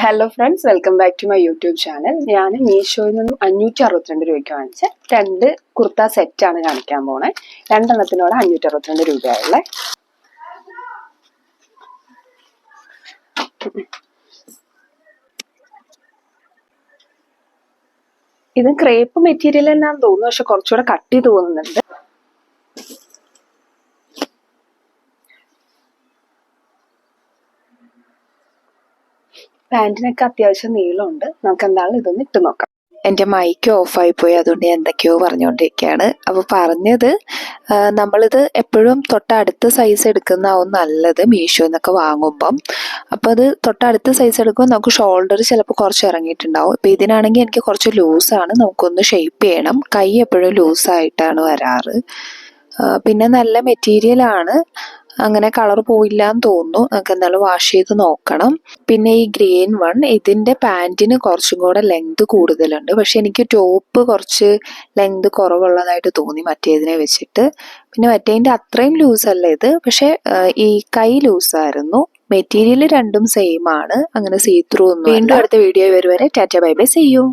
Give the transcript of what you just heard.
Hello friends, welcome back to my YouTube channel. ഞാൻ മീഷോയിൽ നിന്നും 562 രൂപയ്ക്ക് വാങ്ങിച്ച 2 കുർത്ത സെറ്റാണ് കാണിക്കാൻ പോണേ. രണ്ടെണ്ണത്തിനോട് 562 രൂപയുള്ള. ഇത് ക്രേപ്പ് മെറ്റീരിയൽ തന്നെയാണെന്ന് തോന്നുന്നു, പക്ഷെ കുറച്ചുകൂടെ കട്ടി തോന്നുന്നുണ്ട്. പാൻറ്റിനൊക്കെ അത്യാവശ്യം നീളമുണ്ട്. നമുക്ക് എന്തായാലും ഇതൊന്ന് ഇട്ട് നോക്കാം. എൻ്റെ മൈക്ക് ഓഫായി പോയി, അതുകൊണ്ട് എന്തൊക്കെയോ പറഞ്ഞുകൊണ്ടിരിക്കുകയാണ്. അപ്പോൾ പറഞ്ഞത്, നമ്മളിത് എപ്പോഴും തൊട്ടടുത്ത സൈസ് എടുക്കുന്നതാവും നല്ലത് മീഷോ എന്നൊക്കെ വാങ്ങുമ്പം. അപ്പോൾ അത് തൊട്ടടുത്ത സൈസ് എടുക്കുമ്പോൾ നമുക്ക് ഷോൾഡർ ചിലപ്പോൾ കുറച്ച് ഇറങ്ങിയിട്ടുണ്ടാവും. ഇപ്പോൾ ഇതിനാണെങ്കിൽ എനിക്ക് കുറച്ച് ലൂസാണ്, നമുക്കൊന്ന് ഷേപ്പ് ചെയ്യണം. കൈ എപ്പോഴും ലൂസായിട്ടാണ് വരാറ്. പിന്നെ നല്ല മെറ്റീരിയലാണ്, അങ്ങനെ കളർ പോയില്ല എന്ന് തോന്നുന്നു. നമുക്ക് എന്തായാലും വാഷ് ചെയ്ത് നോക്കണം. പിന്നെ ഈ ഗ്രീൻ വൺ, ഇതിൻ്റെ പാൻറ്റിന് കുറച്ചും കൂടെ ലെങ്ത് കൂടുതലുണ്ട്, പക്ഷെ എനിക്ക് ടോപ്പ് കുറച്ച് ലെങ്ത് കുറവുള്ളതായിട്ട് തോന്നി മറ്റേതിനെ വെച്ചിട്ട്. പിന്നെ മറ്റേതിൻ്റെ അത്രയും ലൂസല്ല ഇത്, പക്ഷെ ഈ കൈ ലൂസായിരുന്നു. മെറ്റീരിയൽ രണ്ടും സെയിം ആണ്, അങ്ങനെ സീ ത്രൂ ഒന്നും. വീണ്ടും അടുത്ത വീഡിയോ വരുവരെ tata bye bye, see U.